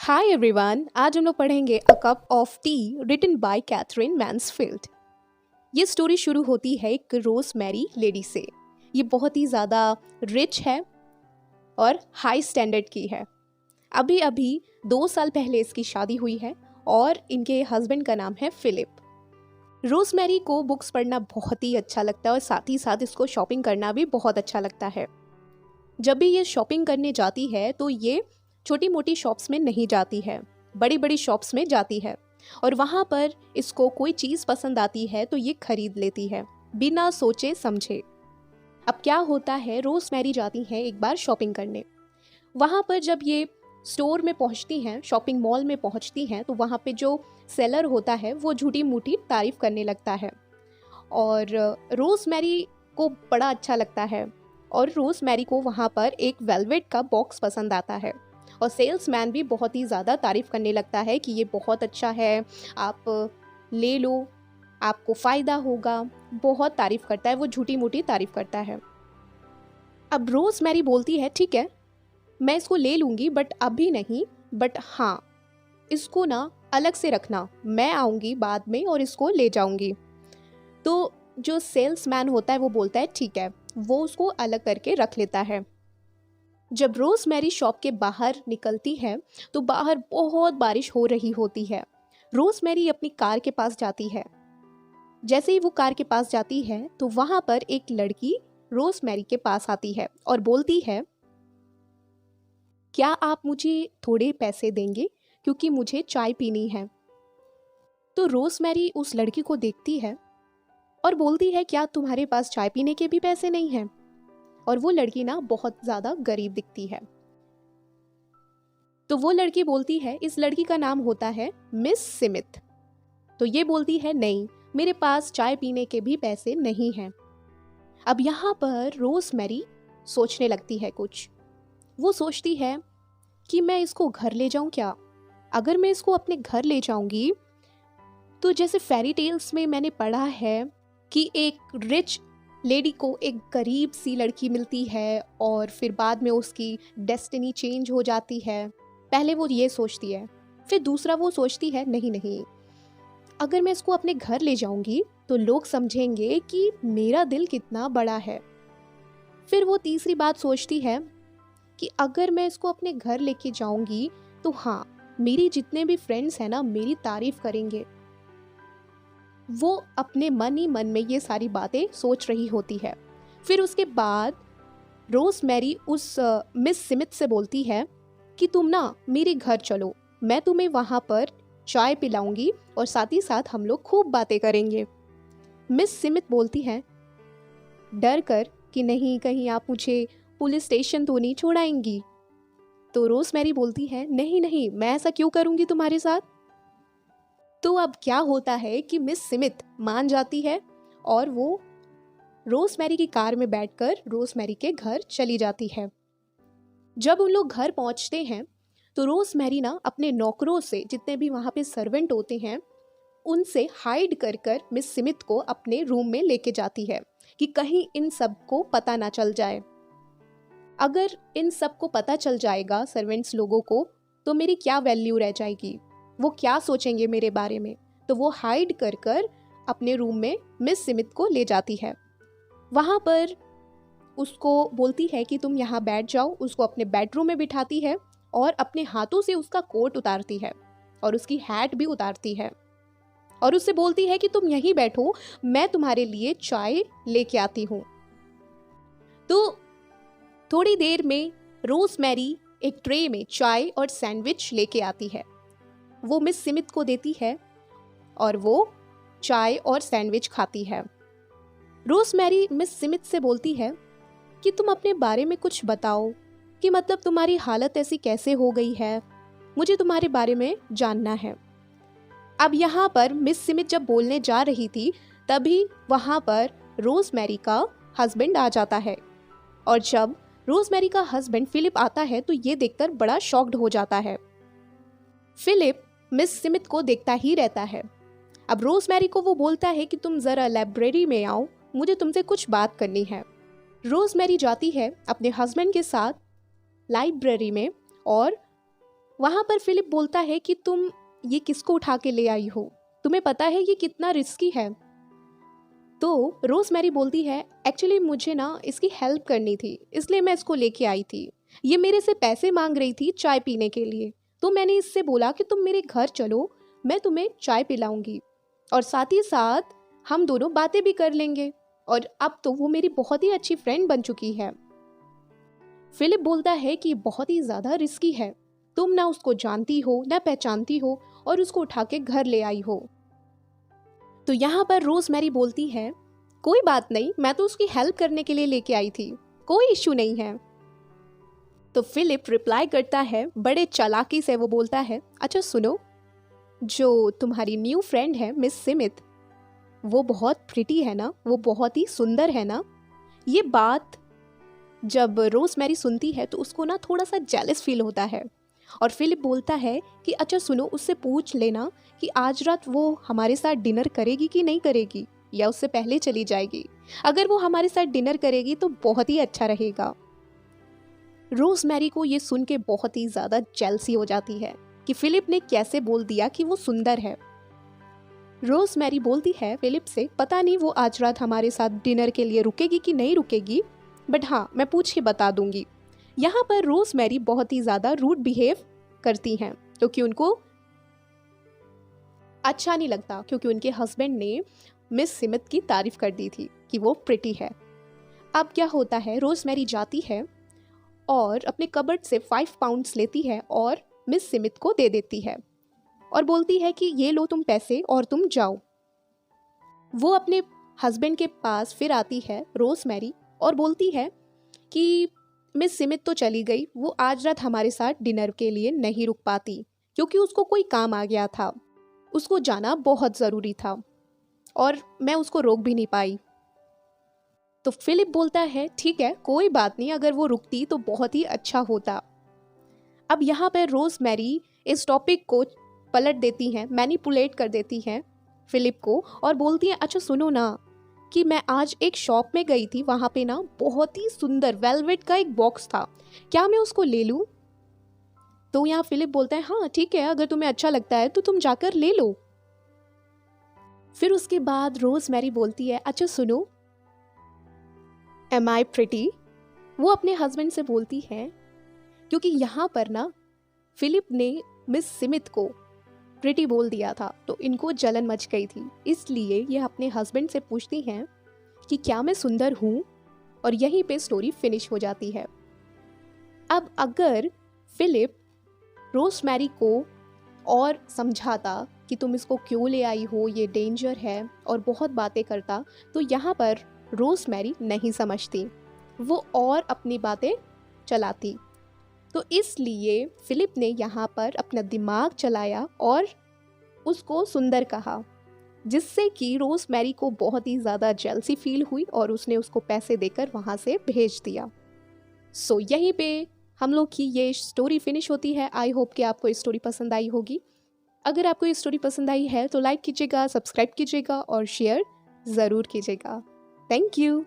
Hi everyone, आज हम लोग पढ़ेंगे a cup of tea written by Katherine Mansfield. ये स्टोरी शुरू होती है एक रोज़मेरी लेडी से। ये बहुत ही ज़्यादा रिच है और हाई स्टैंडर्ड की है। अभी अभी 2 साल पहले इसकी शादी हुई है और इनके हस्बैंड का नाम है फिलिप। रोज़मेरी को बुक्स पढ़ना बहुत ही अच्छा लगता है और साथ ही साथ इसको शॉपिंग करना भी बहुत अच्छा लगता है। जब भी ये शॉपिंग करने जाती है तो ये छोटी मोटी शॉप्स में नहीं जाती है, बड़ी बड़ी शॉप्स में जाती है और वहाँ पर इसको कोई चीज़ पसंद आती है तो ये खरीद लेती है बिना सोचे समझे। अब क्या होता है, रोज़मेरी जाती है एक बार शॉपिंग करने। वहाँ पर जब ये स्टोर में पहुँचती हैं, शॉपिंग मॉल में पहुँचती हैं, तो वहाँ पे जो सेलर होता है वो झूठी मूठी तारीफ़ करने लगता है और रोज़मेरी को बड़ा अच्छा लगता है और रोज़मेरी को वहाँ पर एक वेलवेट का बॉक्स पसंद आता है और सेल्समैन भी बहुत ही ज़्यादा तारीफ़ करने लगता है कि ये बहुत अच्छा है, आप ले लो, आपको फ़ायदा होगा। बहुत तारीफ़ करता है, वो झूठी मूठी तारीफ़ करता है। अब रोज़मेरी बोलती है ठीक है, मैं इसको ले लूँगी बट अभी नहीं, बट हाँ, इसको ना अलग से रखना, मैं आऊँगी बाद में और इसको ले जाऊँगी। तो जो सेल्समैन होता है वो बोलता है ठीक है, वो उसको अलग करके रख लेता है। जब रोज़मेरी शॉप के बाहर निकलती है तो बाहर बहुत बारिश हो रही होती है। रोज़मेरी अपनी कार के पास जाती है। जैसे ही वो कार के पास जाती है तो वहाँ पर एक लड़की रोज़मेरी के पास आती है और बोलती है, क्या आप मुझे थोड़े पैसे देंगे क्योंकि मुझे चाय पीनी है। तो रोज़मेरी उस लड़की को देखती है और बोलती है, क्या तुम्हारे पास चाय पीने के भी पैसे नहीं हैं? और वो लड़की ना बहुत ज़्यादा गरीब दिखती है। तो वो लड़की बोलती है, इस लड़की का नाम होता है मिस स्मिथ। तो ये बोलती है, नहीं, मेरे पास चाय पीने के भी पैसे नहीं हैं। अब यहाँ पर रोज़मेरी सोचने लगती है कुछ। वो सोचती है कि मैं इसको घर ले जाऊँ क्या? अगर मैं इसको अपने घर ले जाऊँगी तो जैसे फेरी टेल्स में मैंने पढ़ा है कि एक रिच लेडी को एक गरीब सी लड़की मिलती है और फिर बाद में उसकी डेस्टिनी चेंज हो जाती है। पहले वो ये सोचती है, फिर दूसरा वो सोचती है, नहीं नहीं, अगर मैं इसको अपने घर ले जाऊंगी तो लोग समझेंगे कि मेरा दिल कितना बड़ा है। फिर वो तीसरी बात सोचती है कि अगर मैं इसको अपने घर लेके जाऊंगी तो हाँ, मेरी जितने भी फ्रेंड्स हैं ना, मेरी तारीफ करेंगे। वो अपने मन ही मन में ये सारी बातें सोच रही होती है। फिर उसके बाद रोज़मेरी उस मिस स्मिथ से बोलती है कि तुम ना मेरे घर चलो, मैं तुम्हें वहाँ पर चाय पिलाऊंगी और साथ ही साथ हम लोग खूब बातें करेंगे। मिस स्मिथ बोलती है डर कर कि नहीं, कहीं आप मुझे पुलिस स्टेशन तो नहीं छोड़ाएंगी। तो रोज़मेरी बोलती है, नहीं नहीं, मैं ऐसा क्यों करूँगी तुम्हारे साथ। तो अब क्या होता है कि मिस स्मिथ मान जाती है और वो रोज़मेरी की कार में बैठकर रोज़मेरी के घर चली जाती है। जब उन लोग घर पहुंचते हैं तो रोज़मेरी ना अपने नौकरों से, जितने भी वहाँ पे सर्वेंट होते हैं, उनसे हाइड कर कर मिस स्मिथ को अपने रूम में लेके जाती है कि कहीं इन सब को पता ना चल जाए। अगर इन सब को पता चल जाएगा सर्वेंट्स लोगों को तो मेरी क्या वैल्यू रह जाएगी, वो क्या सोचेंगे मेरे बारे में। तो वो हाइड कर कर अपने रूम में मिस स्मिथ को ले जाती है। वहाँ पर उसको बोलती है कि तुम यहाँ बैठ जाओ, उसको अपने बेडरूम में बिठाती है और अपने हाथों से उसका कोट उतारती है और उसकी हैट भी उतारती है और उससे बोलती है कि तुम यहीं बैठो, मैं तुम्हारे लिए चाय लेके आती हूँ। तो थोड़ी देर में रोज़मेरी एक ट्रे में चाय और सैंडविच लेके आती है। वो मिस स्मिथ को देती है और वो चाय और सैंडविच खाती है। रोज़मेरी मिस स्मिथ से बोलती है कि तुम अपने बारे में कुछ बताओ, कि मतलब तुम्हारी हालत ऐसी कैसे हो गई है, मुझे तुम्हारे बारे में जानना है। अब यहाँ पर मिस स्मिथ जब बोलने जा रही थी तभी वहाँ पर रोज़मेरी का हस्बैंड आ जाता है और जब रोज़मेरी का हस्बैंड फिलिप आता है तो ये देखकर बड़ा शॉक्ड हो जाता है। फिलिप मिस स्मिथ को देखता ही रहता है। अब रोज़मेरी को वो बोलता है कि तुम ज़रा लाइब्रेरी में आओ, मुझे तुमसे कुछ बात करनी है। रोज़मेरी जाती है अपने हस्बैंड के साथ लाइब्रेरी में और वहाँ पर फिलिप बोलता है कि तुम ये किसको उठा के ले आई हो, तुम्हें पता है ये कितना रिस्की है। तो रोजमेरी बोलती है एक्चुअली मुझे ना इसकी हेल्प करनी थी, इसलिए मैं इसको लेके आई थी। ये मेरे से पैसे मांग रही थी चाय पीने के लिए, तो मैंने इससे बोला कि तुम मेरे घर चलो, मैं तुम्हें चाय पिलाऊंगी और साथ ही साथ हम दोनों बातें भी कर लेंगे। और अब तो वो मेरी बहुत ही अच्छी फ्रेंड बन चुकी है। फिलिप बोलता है कि बहुत ही ज़्यादा रिस्की है, तुम ना उसको जानती हो ना पहचानती हो और उसको उठा के घर ले आई हो। तो यहाँ पर रोजमेरी बोलती है कोई बात नहीं, मैं तो उसकी हेल्प करने के लिए लेके आई थी, कोई इश्यू नहीं है। तो फिलिप रिप्लाई करता है बड़े चालाकी से, वो बोलता है अच्छा सुनो, जो तुम्हारी न्यू फ्रेंड है मिस सिमित, वो बहुत प्रिटी है ना, वो बहुत ही सुंदर है ना। ये बात जब रोजमेरी सुनती है तो उसको ना थोड़ा सा जेलस फील होता है और फिलिप बोलता है कि अच्छा सुनो, उससे पूछ लेना कि आज रात वो हमारे साथ डिनर करेगी कि नहीं करेगी, या उससे पहले चली जाएगी। अगर वो हमारे साथ डिनर करेगी तो बहुत ही अच्छा रहेगा। रोजमेरी को ये सुन के बहुत ही ज़्यादा जेलसी हो जाती है कि फिलिप ने कैसे बोल दिया कि वो सुंदर है। रोजमेरी बोलती है फिलिप से पता नहीं वो आज रात हमारे साथ डिनर के लिए रुकेगी कि नहीं रुकेगी, बट हाँ मैं पूछ के बता दूंगी। यहाँ पर रोजमेरी बहुत ही ज़्यादा रूड बिहेव करती हैं क्योंकि उनको अच्छा नहीं लगता, क्योंकि उनके हस्बैंड ने मिस सिमित की तारीफ कर दी थी कि वो प्रिटी है। अब क्या होता है, रोजमेरी जाती है और अपने कबर्ड से 5 पाउंड्स लेती है और मिस सिमित को दे देती है और बोलती है कि ये लो तुम पैसे और तुम जाओ। वो अपने हस्बैंड के पास फिर आती है रोजमेरी और बोलती है कि मिस सिमित तो चली गई, वो आज रात हमारे साथ डिनर के लिए नहीं रुक पाती क्योंकि उसको कोई काम आ गया था, उसको जाना बहुत ज़रूरी था और मैं उसको रोक भी नहीं पाई। तो फिलिप बोलता है ठीक है कोई बात नहीं, अगर वो रुकती तो बहुत ही अच्छा होता। अब यहाँ पर रोजमेरी इस टॉपिक को पलट देती हैं, मैनिपुलेट कर देती हैं फिलिप को और बोलती है अच्छा सुनो ना कि मैं आज एक शॉप में गई थी, वहाँ पे ना बहुत ही सुंदर वेलवेट का एक बॉक्स था, क्या मैं उसको ले लूँ? तो यहाँ फिलिप बोलता है हाँ ठीक है, अगर तुम्हें अच्छा लगता है तो तुम जाकर ले लो। फिर उसके बाद रोजमेरी बोलती है अच्छा सुनो, एम आई प्रिटी? वो अपने हस्बैंड से बोलती है क्योंकि यहाँ पर ना फिलिप ने मिस सिमित को प्रिटी बोल दिया था तो इनको जलन मच गई थी, इसलिए ये अपने हस्बैंड से पूछती हैं कि क्या मैं सुंदर हूँ, और यहीं पे स्टोरी फिनिश हो जाती है। अब अगर फिलिप रोजमेरी को और समझाता कि तुम इसको क्यों ले आई हो, ये डेंजर है, और बहुत बातें करता, तो यहाँ पर रोजमेरी नहीं समझती, वो और अपनी बातें चलाती। तो इसलिए फिलिप ने यहाँ पर अपना दिमाग चलाया और उसको सुंदर कहा, जिससे कि रोजमेरी को बहुत ही ज़्यादा जेलसी फील हुई और उसने उसको पैसे देकर वहाँ से भेज दिया। सो यहीं पे हम लोग की ये स्टोरी फिनिश होती है। आई होप कि आपको ये स्टोरी पसंद आई होगी। अगर आपको ये स्टोरी पसंद आई है तो लाइक कीजिएगा, सब्सक्राइब कीजिएगा और शेयर ज़रूर कीजिएगा। Thank you.